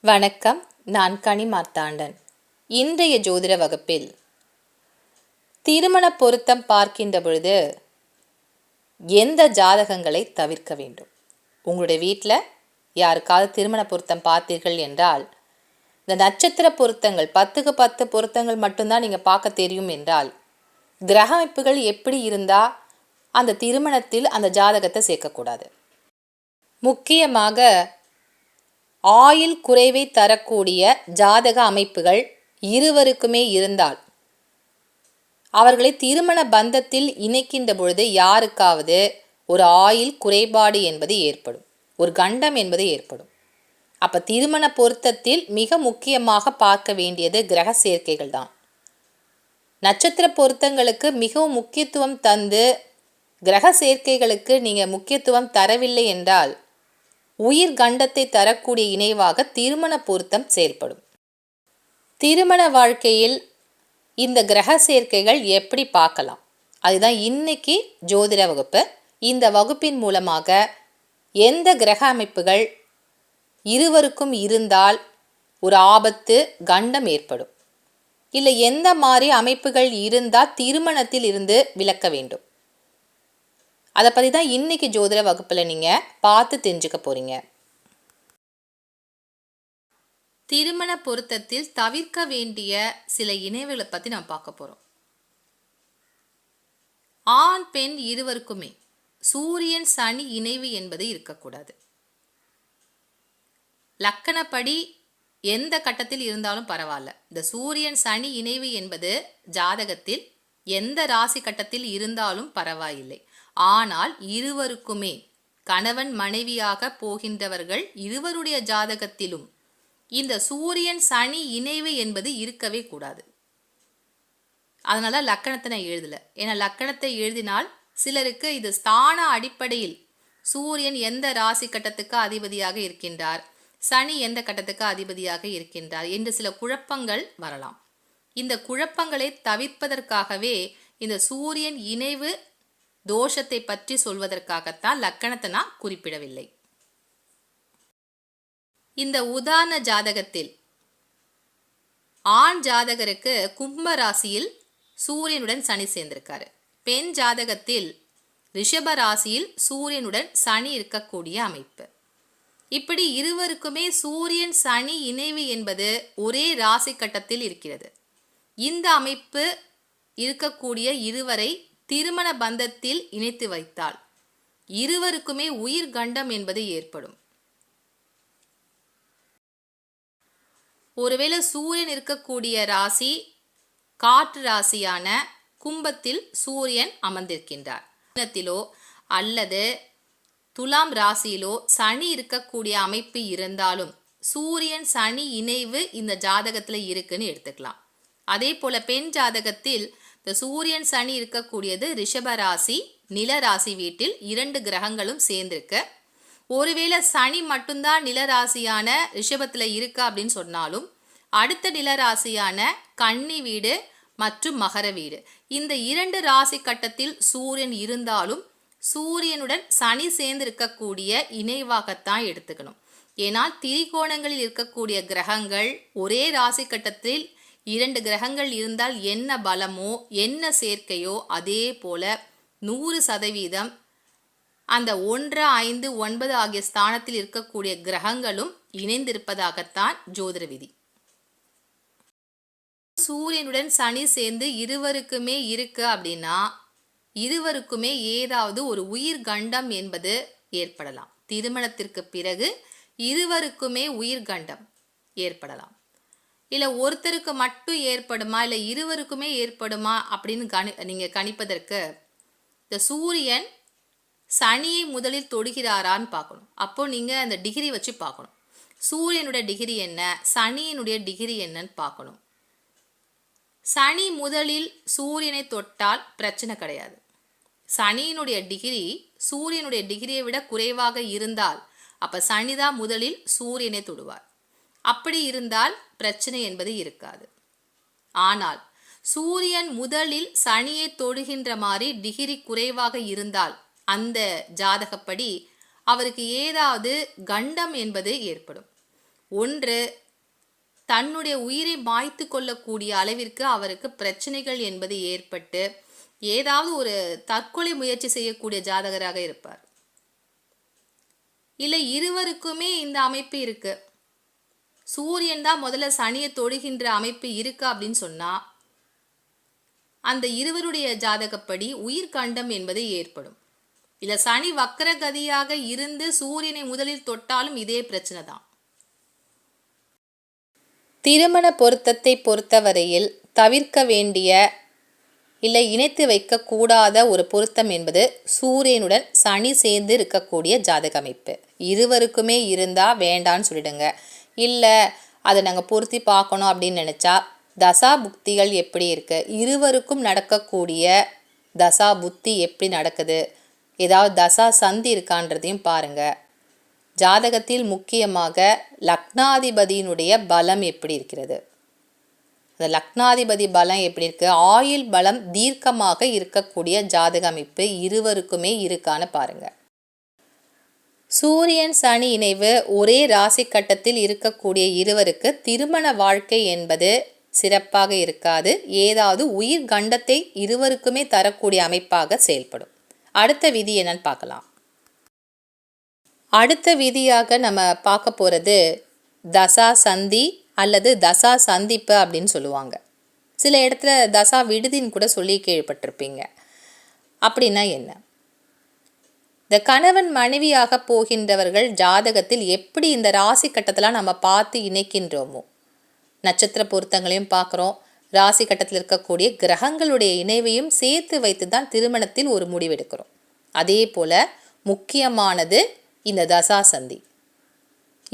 வணக்கம். நான் கனிமார்த்தாண்டன். இன்றைய ஜோதிட வகுப்பில் திருமண பொருத்தம் பார்க்கின்ற பொழுது எந்த ஜாதகங்களை தவிர்க்க வேண்டும்? உங்களுடைய வீட்டில் யாருக்காவது திருமண பொருத்தம் பார்த்தீர்கள் என்றால், இந்த நட்சத்திர பொருத்தங்கள் 10க்கு 10 பொருத்தங்கள் மட்டும்தான் நீங்கள் பார்க்க தெரியும் என்றால், கிரக அமைப்புகள் எப்படி இருந்தால் அந்த திருமணத்தில் அந்த ஜாதகத்தை சேர்க்கக்கூடாது. முக்கியமாக ஆயுள் குறைவை தரக்கூடிய ஜாதக அமைப்புகள் இருவருக்குமே இருந்தால், அவர்களை திருமண பந்தத்தில் இணைக்கின்ற பொழுது யாருக்காவது ஒரு ஆயுள் குறைபாடு என்பது ஏற்படும், ஒரு கண்டம் என்பது ஏற்படும். அப்போ திருமண பொருத்தத்தில் மிக முக்கியமாக பார்க்க வேண்டியது கிரக சேர்க்கைகள் தான். நட்சத்திர பொருத்தங்களுக்கு மிகவும் முக்கியத்துவம் தந்து கிரக சேர்க்கைகளுக்கு நீங்கள் முக்கியத்துவம் தரவில்லை என்றால், உயிர் கண்டத்தை தரக்கூடிய இணைவாக திருமண பொருத்தம் செயல்படும். திருமண வாழ்க்கையில் இந்த கிரக சேர்க்கைகள் எப்படி பார்க்கலாம், அதுதான் இன்னைக்கு ஜோதிட வகுப்பு. இந்த வகுப்பின் மூலமாக எந்த கிரக அமைப்புகள் இருவருக்கும் இருந்தால் ஒரு ஆபத்து கண்டம் ஏற்படும், இல்லை எந்த மாதிரி அமைப்புகள் இருந்தால் திருமணத்தில் இருந்து விலக்க வேண்டும், அதை பற்றி தான் இன்றைக்கி ஜோதிட வகுப்பில் நீங்கள் பார்த்து தெரிஞ்சுக்க போகிறீங்க. திருமண பொருத்தத்தில் தவிர்க்க வேண்டிய சில இணைவுகளை பற்றி நம்ம பார்க்க போகிறோம். ஆண் பெண் இருவருக்குமே சூரியன் சனி இணைவு என்பது இருக்கக்கூடாது. லக்கணப்படி எந்த கட்டத்தில் இருந்தாலும் பரவாயில்ல, இந்த சூரியன் சனி இணைவு என்பது ஜாதகத்தில் எந்த ராசி கட்டத்தில் இருந்தாலும் பரவாயில்லை. ஆனால் இருவருக்குமே கணவன் மனைவியாக போகின்றவர்கள் இருவருடைய ஜாதகத்திலும் இந்த சூரியன் சனி இணைவு என்பது இருக்கவே கூடாது. அதனால லக்கணத்தை நான் எழுதலை. ஏன்னா லக்கணத்தை எழுதினால் சிலருக்கு இது ஸ்தான அடிப்படையில் சூரியன் எந்த ராசி கட்டத்துக்கு அதிபதியாக இருக்கின்றார், சனி எந்த கட்டத்துக்கு அதிபதியாக இருக்கின்றார் என்று சில குழப்பங்கள் வரலாம். இந்த குழப்பங்களை தவிர்ப்பதற்காகவே இந்த சூரியன் இணைவு தோஷத்தை பற்றி சொல்வதற்காகத்தான் லக்கணத்தை நான் குறிப்பிடவில்லை. இந்த உதாரண ஜாதகத்தில் ஆண் ஜாதகருக்கு கும்ப ராசியில் சூரியனுடன் சனி சேர்ந்திருக்காரு. பெண் ஜாதகத்தில் ரிஷப ராசியில் சூரியனுடன் சனி இருக்கக்கூடிய அமைப்பு. இப்படி இருவருக்குமே சூரியன் சனி இணைவு என்பது ஒரே ராசி கட்டத்தில் இருக்கிறது. இந்த அமைப்பு இருக்கக்கூடிய இருவரை திருமண பந்தத்தில் இணைத்து வைத்தால் இருவருக்குமே உயிர் கண்டம் என்பது ஏற்படும். ஒருவேளை சூரியன் இருக்கக்கூடிய ராசி காற்று ராசியான கும்பத்தில் சூரியன் அமர்ந்திருக்கின்றார் அல்லது துலாம் ராசியிலோ சனி இருக்கக்கூடிய அமைப்பு இருந்தாலும் சூரியன் சனி இணைவு இந்த ஜாதகத்தில் இருக்குன்னு எடுத்துக்கலாம். அதே போல பெண் ஜாதகத்தில் இந்த சூரியன் சனி இருக்கக்கூடியது ரிஷப ராசி நில ராசி வீட்டில் 2 கிரகங்களும் சேர்ந்திருக்க, ஒருவேளை சனி மட்டும்தான் நிலராசியான ரிஷபத்தில் இருக்கா அப்படின்னு சொன்னாலும் அடுத்த நிலராசியான கன்னி வீடு மற்றும் மகர வீடு இந்த 2 ராசி கட்டத்தில் சூரியன் இருந்தாலும் சூரியனுடன் சனி சேர்ந்து இருக்கக்கூடிய இணைவாகத்தான் எடுத்துக்கணும். ஏனால் திரிகோணங்களில் இருக்கக்கூடிய கிரகங்கள் ஒரே ராசி கட்டத்தில் 2 கிரகங்கள் இருந்தால் என்ன பலமோ என்ன சேர்க்கையோ அதே போல 100% அந்த 1, 5, 9 ஆகிய ஸ்தானத்தில் இருக்கக்கூடிய கிரகங்களும் இணைந்திருப்பதாகத்தான் ஜோதிட விதி. சூரியனுடன் சனி சேர்ந்து இருவருக்குமே இருக்கு அப்படின்னா இருவருக்குமே ஏதாவது ஒரு உயிர் கண்டம் என்பது ஏற்படலாம். திருமணத்திற்கு பிறகு இருவருக்குமே உயிர் கண்டம் ஏற்படலாம். இல்லை ஒருத்தருக்கு மட்டும் ஏற்படுமா, இல்லை இருவருக்குமே ஏற்படுமா அப்படின்னு நீங்கள் கணிப்பதற்கு இந்த சூரியன் சனியை முதலில் தொடுகிறாரான்னு பார்க்கணும். அப்போ நீங்கள் அந்த டிகிரி வச்சு பார்க்கணும். சூரியனுடைய டிகிரி என்ன, சனியினுடைய டிகிரி என்னன்னு பார்க்கணும். சனி முதலில் சூரியனை தொட்டால் பிரச்சனை கிடையாது. சனியினுடைய டிகிரி சூரியனுடைய டிகிரியை விட குறைவாக இருந்தால் அப்போ சனிதான் முதலில் சூரியனை தொடுவார். அப்படி இருந்தால் பிரச்சனை என்பது இருக்காது. ஆனால் சூரியன் முதலில் சனியை தொடுகின்ற மாதிரி டிகிரி குறைவாக இருந்தால் அந்த ஜாதகப்படி அவருக்கு ஏதாவது கண்டம் என்பது ஏற்படும். ஒன்று, தன்னுடைய உயிரை மாய்த்து கொள்ளக்கூடிய அளவிற்கு அவருக்கு பிரச்சனைகள் என்பது ஏற்பட்டு ஏதாவது ஒரு தற்கொலை முயற்சி செய்யக்கூடிய ஜாதகராக இருப்பார். இல்லை இருவருக்குமே இந்த அமைப்பு இருக்கு, சூரியன் தான் முதல்ல சனியை தொடுகின்ற அமைப்பு இருக்கு அப்படின்னு சொன்னா அந்த இருவருடைய ஜாதகப்படி உயிர்கண்டம் என்பது ஏற்படும். இல்லை சனி வக்கரகதியாக இருந்து சூரியனை முதலில் தொட்டாலும் இதே பிரச்சனை தான். திருமண பொருத்தத்தை பொறுத்தவரையில் தவிர்க்க வேண்டிய இல்லை இணைத்து வைக்கக்கூடாத ஒரு பொருத்தம் என்பது சூரியனுடன் சனி சேர்ந்து இருக்கக்கூடிய ஜாதக அமைப்பு. இருவருக்குமே இருந்தால் வேண்டான்னு சொல்லிடுங்க. இல்லை அதை நாங்கள் பொருத்தி பார்க்கணும் அப்படின்னு நினச்சா தசா புக்திகள் எப்படி இருக்குது, இருவருக்கும் நடக்கக்கூடிய தசா புத்தி எப்படி நடக்குது, ஏதாவது தசா சந்தி இருக்கான்றதையும் பாருங்கள். ஜாதகத்தில் முக்கியமாக லக்னாதிபதியினுடைய பலம் எப்படி இருக்கிறது, அந்த லக்னாதிபதி பலம் எப்படி இருக்குது, ஆயுள் பலம் தீர்க்கமாக இருக்கக்கூடிய ஜாதக அமைப்பு இருவருக்குமே இருக்கான்னு பாருங்கள். சூரியன் சனி இணைவு ஒரே ராசி கட்டத்தில் இருக்கக்கூடிய இருவருக்கு திருமண வாழ்க்கை என்பது சிறப்பாக இருக்காது. ஏதாவது உயிர் கண்டத்தை இருவருக்குமே தரக்கூடிய அமைப்பாக செயல்படும். அடுத்த விதி என்னன்னு பார்க்கலாம். அடுத்த விதியாக நம்ம பார்க்க போகிறது தசா சந்தி அல்லது தசா சந்திப்பு அப்படின்னு சொல்லுவாங்க. சில இடத்துல தசா விடுதின்னு கூட சொல்லி கேள்விப்பட்டிருப்பீங்க. அப்படின்னா என்ன? இந்த கணவன் மனைவியாக போகின்றவர்கள் ஜாதகத்தில் எப்படி இந்த ராசி கட்டத்தெல்லாம் நம்ம பார்த்து இணைக்கின்றோமோ, நட்சத்திர பொருத்தங்களையும் பார்க்குறோம், ராசி கட்டத்தில் இருக்கக்கூடிய கிரகங்களுடைய இணைவையும் சேர்த்து வைத்து தான் திருமணத்தில் ஒரு முடிவெடுக்கிறோம். அதே போல் முக்கியமானது இந்த தசா சந்தி.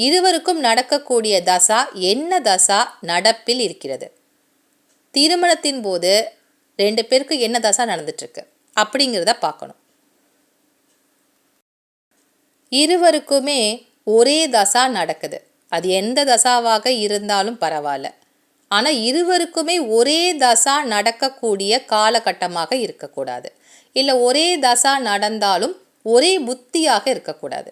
இருவருக்கும் நடக்கக்கூடிய தசா என்ன தசா நடப்பில் இருக்கிறது, திருமணத்தின் போது 2 பேருக்கு என்ன தசா நடந்துட்டுருக்கு அப்படிங்கிறத பார்க்கணும். இருவருக்குமே ஒரே தசா நடக்குது, அது எந்த தசாவாக இருந்தாலும் பரவாயில்ல. ஆனால் இருவருக்குமே ஒரே தசா நடக்கக்கூடிய காலகட்டமாக இருக்கக்கூடாது. இல்லை ஒரே தசா நடந்தாலும் ஒரே புத்தியாக இருக்கக்கூடாது.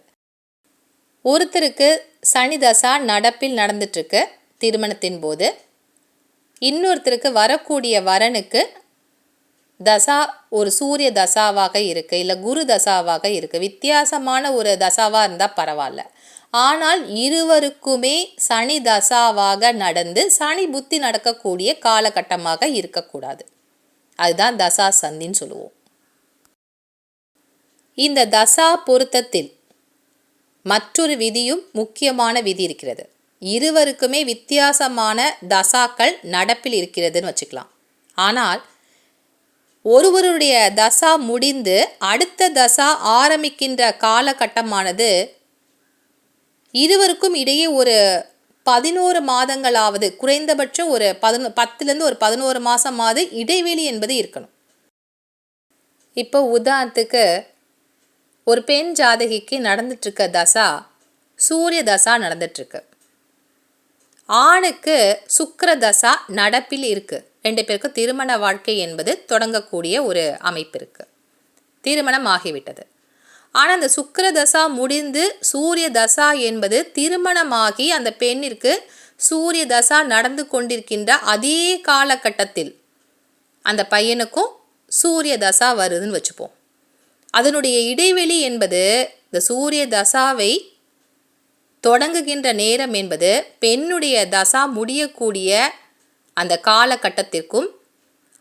ஒருத்தருக்கு சனி தசா நடப்பில் நடந்துட்டுருக்கு திருமணத்தின் போது, இன்னொருத்தருக்கு வரக்கூடிய வரனுக்கு தசா ஒரு சூரிய தசாவாக இருக்குது, இல்லை குரு தசாவாக இருக்குது. வித்தியாசமான ஒரு தசாவாக இருந்தால் பரவாயில்ல. ஆனால் இருவருக்குமே சனி தசாவாக நடந்து சனி புத்தி நடக்கக்கூடிய காலகட்டமாக இருக்கக்கூடாது. அதுதான் தசா சந்தின்னு சொல்லுவோம். இந்த தசா பொருத்தத்தில் மற்றொரு விதியும் முக்கியமான விதி இருக்கிறது. இருவருக்குமே வித்தியாசமான தசாக்கள் நடப்பில் இருக்கிறதுன்னு வச்சுக்கலாம். ஆனால் ஒருவருடைய தசா முடிந்து அடுத்த தசா ஆரம்பிக்கின்ற காலகட்டமானது இருவருக்கும் இடையே ஒரு 11 மாதங்களாவது, குறைந்தபட்சம் ஒரு 10லேருந்து ஒரு 11 மாதமாவது இடைவெளி என்பது இருக்கணும். இப்போ உதாரணத்துக்கு ஒரு பெண் ஜாதகிக்கு நடந்துட்டுருக்க தசா சூரிய தசா நடந்துட்டுருக்கு, ஆணுக்கு சுக்கிர தசா நடப்பில் இருக்குது. 2 பேருக்கும் திருமண வாழ்க்கை என்பது தொடங்கக்கூடிய ஒரு அமைப்பு இருக்குது, திருமணம் ஆகிவிட்டது. ஆனால் அந்த சுக்கிர தசா முடிந்து சூரிய தசா என்பது திருமணமாகி அந்த பெண்ணிற்கு சூரிய தசா நடந்து கொண்டிருக்கின்ற அதே காலகட்டத்தில் அந்த பையனுக்கும் சூரிய தசா வருதுன்னு வச்சுப்போம். அதனுடைய இடைவெளி என்பது இந்த சூரிய தசாவை தொடங்குகின்ற நேரம் என்பது பெண்ணுடைய தசா முடியக்கூடிய அந்த காலகட்டத்திற்கும்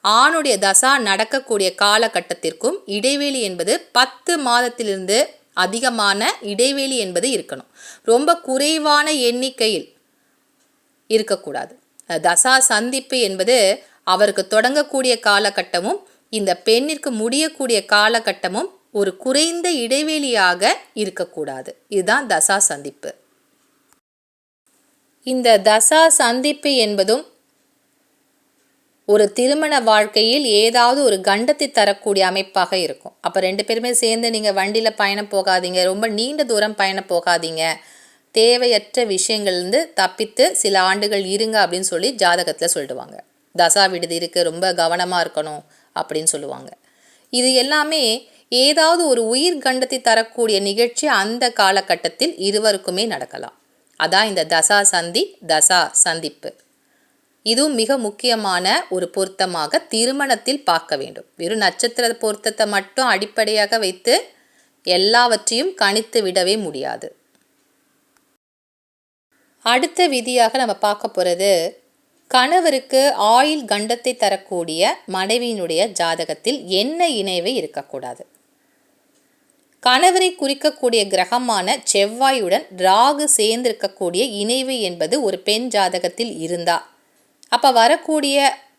ஆணுடைய தசா நடக்கக்கூடிய காலகட்டத்திற்கும் இடைவெளி என்பது 10 மாதத்திலிருந்து அதிகமான இடைவெளி என்பது இருக்கணும். ரொம்ப குறைவான எண்ணிக்கையில் இருக்கக்கூடாது. தசா சந்திப்பு என்பது அவருக்கு தொடங்கக்கூடிய காலகட்டமும் இந்த பெண்ணிற்கு முடியக்கூடிய காலகட்டமும் ஒரு குறைந்த இடைவெளியாக இருக்கக்கூடாது. இதுதான் தசா சந்திப்பு. இந்த தசா சந்திப்பு என்பதும் ஒரு திருமண வாழ்க்கையில் ஏதாவது ஒரு கண்டத்தை தரக்கூடிய அமைப்பாக இருக்கும். அப்போ 2 பேருமே சேர்ந்து நீங்கள் வண்டியில் பயணம் போகாதீங்க, ரொம்ப நீண்ட தூரம் பயணம் போகாதீங்க, தேவையற்ற விஷயங்கள்லேருந்து தப்பித்து சில ஆண்டுகள் இருங்க அப்படின்னு சொல்லி ஜாதகத்தில் சொல்லிடுவாங்க. தசா விடுதி இருக்குது, ரொம்ப கவனமாக இருக்கணும் அப்படின்னு சொல்லுவாங்க. இது எல்லாமே ஏதாவது ஒரு உயிர் கண்டத்தை தரக்கூடிய நிகழ்ச்சி அந்த காலகட்டத்தில் இருவருக்குமே நடக்கலாம். அதான் இந்த தசா சந்தி தசா சந்திப்பு. இதுவும் மிக முக்கியமான ஒரு பொருத்தமாக திருமணத்தில் பார்க்க வேண்டும். வெறும் நட்சத்திர பொருத்தத்தை மட்டும் அடிப்படையாக வைத்து எல்லாவற்றையும் கணித்து விடவே முடியாது. அடுத்த விதியாக நம்ம பார்க்க போகிறது, கணவருக்கு ஆயுள் கண்டத்தை தரக்கூடிய மனைவியினுடைய ஜாதகத்தில் என்ன இணைவு இருக்கக்கூடாது. கணவரை குறிக்கக்கூடிய கிரகமான செவ்வாயுடன் ராகு சேர்ந்திருக்கக்கூடிய இணைவு என்பது ஒரு பெண் ஜாதகத்தில் இருந்தா, அப்போ வரக்கூடிய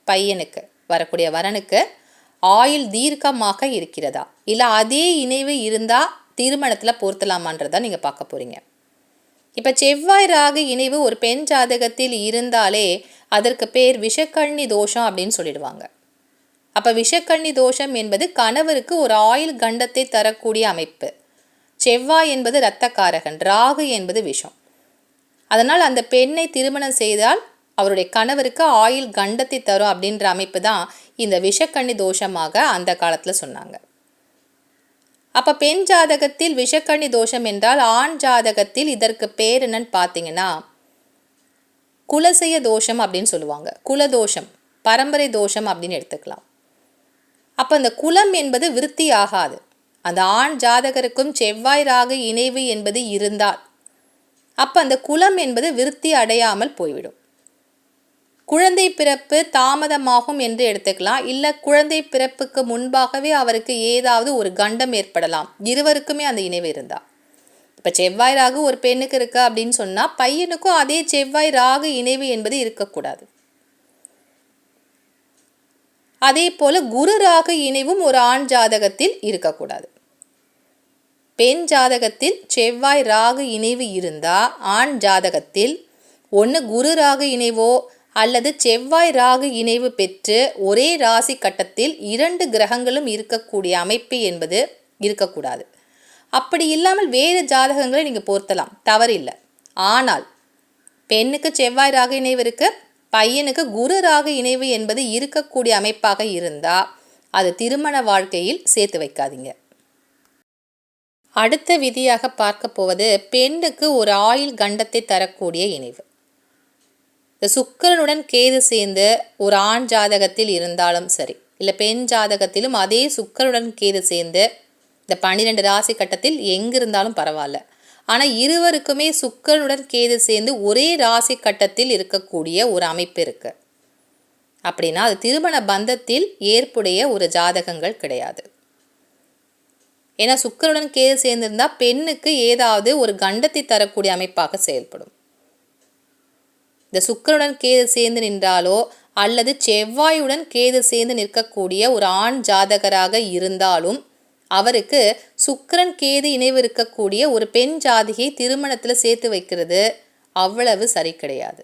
பையனுக்கு, வரக்கூடிய வரனுக்கு ஆயுள் தீர்க்கமாக இருக்கிறதா, இல்லை அதே இணைவு இருந்தால் திருமணத்தில் பொருத்தலாமான்றதா நீங்கள் பார்க்க போகிறீங்க. இப்போ செவ்வாய் ராகு இணைவு ஒரு பெண் ஜாதகத்தில் இருந்தாலே அதற்கு பேர் விஷக்கண்ணி தோஷம் அப்படின்னு சொல்லிடுவாங்க. அப்போ விஷக்கண்ணி தோஷம் என்பது கணவருக்கு ஒரு ஆயுள் கண்டத்தை தரக்கூடிய அமைப்பு. செவ்வாய் என்பது இரத்தக்காரகன், ராகு என்பது விஷம். அதனால் அந்த பெண்ணை திருமணம் செய்தால் அவருடைய கணவருக்கு ஆயுள் கண்டத்தை தரும் அப்படின்ற அமைப்பு தான் இந்த விஷக்கண்ணி தோஷமாக அந்த காலத்தில் சொன்னாங்க. அப்போ பெண் ஜாதகத்தில் விஷக்கண்ணி தோஷம் என்றால் ஆண் ஜாதகத்தில் இதற்கு பேர் என்னன்னு பார்த்தீங்கன்னா குலசெய தோஷம் அப்படின்னு சொல்லுவாங்க. குலதோஷம், பரம்பரை தோஷம் அப்படின்னு எடுத்துக்கலாம். அப்போ அந்த குலம் என்பது விருத்தி ஆகாது. அந்த ஆண் ஜாதகருக்கும் செவ்வாய் ராகு இணைவு என்பது இருந்தால் அப்போ அந்த குலம் என்பது விருத்தி அடையாமல் போய்விடும். குழந்தை பிறப்பு தாமதமாகும் என்று எடுத்துக்கலாம். இல்லை குழந்தை பிறப்புக்கு முன்பாகவே அவருக்கு ஏதாவது ஒரு கண்டம் ஏற்படலாம், இருவருக்குமே அந்த இணைவு இருந்தால். இப்போ செவ்வாய் ராகு ஒரு பெண்ணுக்கு இருக்கு அப்படின்னு சொன்னால் பையனுக்கும் அதே செவ்வாய் ராகு இணைவு என்பது இருக்கக்கூடாது. அதே போல குரு ராகு இணைவும் ஒரு ஆண் ஜாதகத்தில் இருக்கக்கூடாது. பெண் ஜாதகத்தில் செவ்வாய் ராகு இணைவு இருந்தால் ஆண் ஜாதகத்தில் ஒன்று குரு ராகு இணைவோ அல்லது செவ்வாய் ராகு இணைவு பெற்று ஒரே ராசி கட்டத்தில் 2 கிரகங்களும் இருக்கக்கூடிய அமைப்பு என்பது இருக்கக்கூடாது. அப்படி இல்லாமல் வேறு ஜாதகங்களை நீங்கள் பொருத்தலாம், தவறில்லை. ஆனால் பெண்ணுக்கு செவ்வாய் ராகு இணைவு இருக்கு, பையனுக்கு குரு ராகு இணைவு என்பது இருக்கக்கூடிய அமைப்பாக இருந்தால் அது திருமண வாழ்க்கையில் சேர்த்து வைக்காதீங்க. அடுத்த விதியாக பார்க்க போவது பெண்ணுக்கு ஒரு ஆயுள் கண்டத்தை தரக்கூடிய இணைவு. இந்த சுக்கிரனுடன் கேது சேர்ந்து ஒரு ஆண் ஜாதகத்தில் இருந்தாலும் சரி, இல்லை பெண் ஜாதகத்திலும் அதே சுக்கிரனுடன் கேது சேர்ந்து இந்த 12 ராசி கட்டத்தில் எங்கிருந்தாலும் பரவாயில்ல, ஆனால் இருவருக்குமே சுக்கிரனுடன் கேது சேர்ந்து ஒரே ராசி கட்டத்தில் இருக்கக்கூடிய ஒரு அமைப்பு இருக்கு அப்படின்னா அது திருமண பந்தத்தில் ஏற்புடைய ஒரு ஜாதகங்கள் கிடையாது. ஏன்னா சுக்கிரனுடன் கேது சேர்ந்திருந்தால் பெண்ணுக்கு ஏதாவது ஒரு கண்டத்தை தரக்கூடிய அமைப்பாக செயல்படும். இந்த சுக்கிரனுடன் கேது சேர்ந்து நின்றாலோ அல்லது செவ்வாயுடன் கேது சேர்ந்து நிற்கக்கூடிய ஒரு ஆண் ஜாதகராக இருந்தாலும் அவருக்கு சுக்கிரன் கேது இணைவு இருக்கக்கூடிய ஒரு பெண் ஜாதியை திருமணத்தில் சேர்த்து வைக்கிறது அவ்வளவு சரி கிடையாது.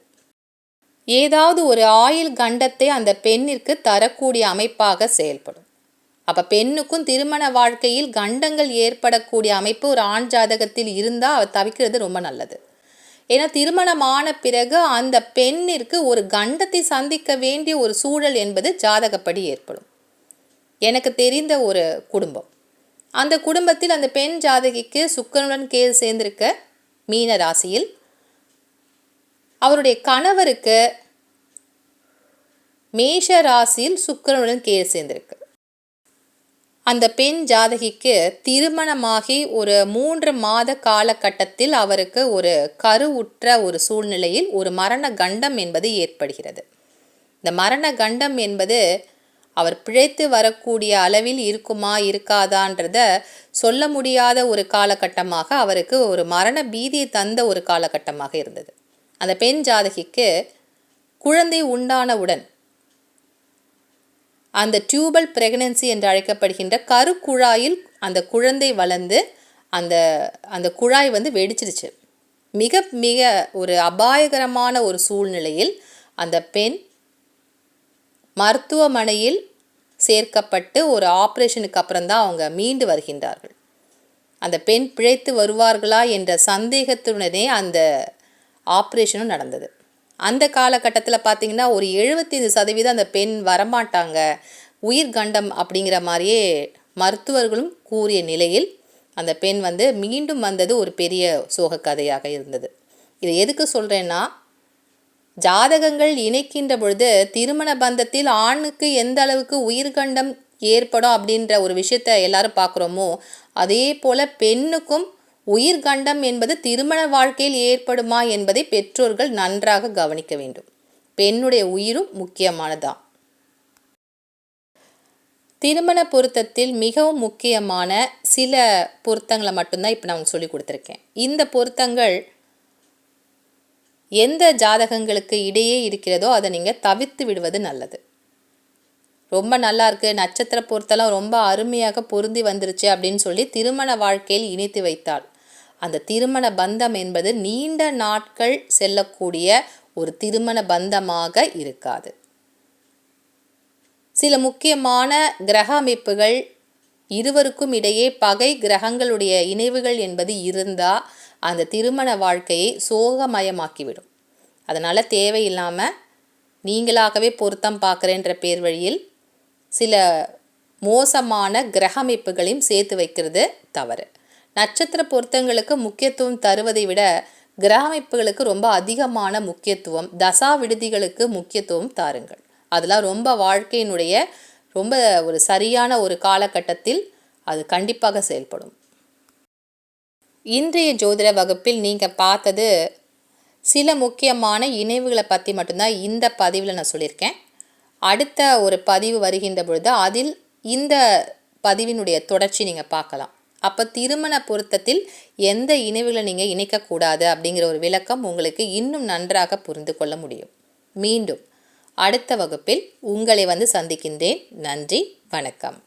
ஏதாவது ஒரு ஆயுள் கண்டத்தை அந்த பெண்ணிற்கு தரக்கூடிய அமைப்பாக செயல்படும். அப்போ பெண்ணுக்கும் திருமண வாழ்க்கையில் கண்டங்கள் ஏற்படக்கூடிய அமைப்பு ஒரு ஆண் ஜாதகத்தில் இருந்தால் அவர் தவிர்க்கிறது ரொம்ப நல்லது. ஏன்னா திருமணமான பிறகு அந்த பெண்ணிற்கு ஒரு கண்டத்தை சந்திக்க வேண்டிய ஒரு சூழல் என்பது ஜாதகப்படி ஏற்படும். எனக்கு தெரிந்த ஒரு குடும்பம், அந்த குடும்பத்தில் அந்த பெண் ஜாதகிக்கு சுக்கிரனுடன் கேது சேர்ந்திருக்க மீன ராசியில், அவருடைய கணவருக்கு மேஷ ராசியில் சுக்கிரனுடன் கேது சேர்ந்திருக்கு. அந்த பெண் ஜாதகிக்கு திருமணமாகி ஒரு 3 மாத காலகட்டத்தில் அவருக்கு ஒரு கருவுற்ற ஒரு சூழ்நிலையில் ஒரு மரண கண்டம் என்பது ஏற்படுகிறது. இந்த மரண கண்டம் என்பது அவர் பிழைத்து வரக்கூடிய அளவில் இருக்குமா இருக்காதான்றத சொல்ல முடியாத ஒரு காலகட்டமாக, அவருக்கு ஒரு மரண பீதியை தந்த ஒரு காலகட்டமாக இருந்தது. அந்த பெண் ஜாதகிக்கு குழந்தை உண்டானவுடன் அந்த டியூபல் பிரெக்னன்சி என்று அழைக்கப்படுகின்ற கருக்குழாயில் அந்த குழந்தை வளர்ந்து அந்த குழாய் வெடிச்சிருச்சு. மிக மிக ஒரு அபாயகரமான ஒரு சூழ்நிலையில் அந்த பெண் மருத்துவமனையில் சேர்க்கப்பட்டு ஒரு ஆப்ரேஷனுக்கு அப்புறம்தான் அவங்க மீண்டு வருகின்றார்கள். அந்த பெண் பிழைத்து வருவார்களா என்ற சந்தேகத்துடனே அந்த ஆப்ரேஷனும் நடந்தது. அந்த காலகட்டத்தில் பார்த்திங்கன்னா ஒரு 75% அந்த பெண் வரமாட்டாங்க, உயிர் கண்டம் அப்படிங்கிற மாதிரியே மருத்துவர்களும் கூறிய நிலையில் அந்த பெண் மீண்டும் வந்தது ஒரு பெரிய சோக கதையாக இருந்தது. இதை எதுக்கு சொல்கிறேன்னா, ஜாதகங்கள் இணைக்கின்ற பொழுது திருமண பந்தத்தில் ஆணுக்கு எந்த அளவுக்கு உயிர்கண்டம் ஏற்படும் அப்படின்ற ஒரு விஷயத்தை எல்லாரும் பார்க்குறோமோ, அதே போல் பெண்ணுக்கும் உயிர்கண்டம் என்பது திருமண வாழ்க்கையில் ஏற்படுமா என்பதை பெற்றோர்கள் நன்றாக கவனிக்க வேண்டும். பெண்ணுடைய உயிரும் முக்கியமானதான். திருமண பொருத்தத்தில் மிகவும் முக்கியமான சில பொருத்தங்களை மட்டும்தான் இப்போ நான் உங்களுக்கு சொல்லி கொடுத்துருக்கேன். இந்த பொருத்தங்கள் எந்த ஜாதகங்களுக்கு இடையே இருக்கிறதோ அதை நீங்கள் தவிர்த்து விடுவது நல்லது. ரொம்ப நல்லா இருக்குது, நட்சத்திர பொருத்தெல்லாம் ரொம்ப அருமையாக பொருந்தி வந்துருச்சு அப்படின்னு சொல்லி திருமண வாழ்க்கையில் இணைத்து வைத்தால் அந்த திருமண பந்தம் என்பது நீண்ட நாட்கள் செல்லக்கூடிய ஒரு திருமண பந்தமாக இருக்காது. சில முக்கியமான கிரக அமைப்புகள் இருவருக்கும் இடையே பகை கிரகங்களுடைய இணைவுகள் என்பது இருந்தால் அந்த திருமண வாழ்க்கையை சோகமயமாக்கிவிடும். அதனால் தேவையில்லாமல் நீங்களாகவே பொருத்தம் பார்க்குறேன்ற பேர் வழியில் சில மோசமான கிரக அமைப்புகளையும் சேர்த்து வைக்கிறது தவறு. நட்சத்திர பொருத்தங்களுக்கு முக்கியத்துவம் தருவதை விட கிரக அமைப்புகளுக்கு ரொம்ப அதிகமான முக்கியத்துவம், தசா விடுதிகளுக்கு முக்கியத்துவம் தாருங்கள். அதெல்லாம் ரொம்ப வாழ்க்கையினுடைய ரொம்ப ஒரு சரியான ஒரு காலகட்டத்தில் அது கண்டிப்பாக செயல்படும். இன்றைய ஜோதிட வகுப்பில் நீங்கள் பார்த்தது சில முக்கியமான இணைவுகளை பற்றி மட்டும்தான் இந்த பதிவில் நான் சொல்லியிருக்கேன். அடுத்த ஒரு பதிவு வருகின்ற பொழுது அதில் இந்த பதிவினுடைய தொடர்ச்சி நீங்கள் பார்க்கலாம். அப்போ திருமண பொருத்தத்தில் எந்த இணைவுகளை நீங்கள் இணைக்கக்கூடாது அப்படிங்கிற ஒரு விளக்கம் உங்களுக்கு இன்னும் நன்றாக புரிந்து கொள்ள முடியும். மீண்டும் அடுத்த வகுப்பில் உங்களை சந்திக்கின்றேன். நன்றி, வணக்கம்.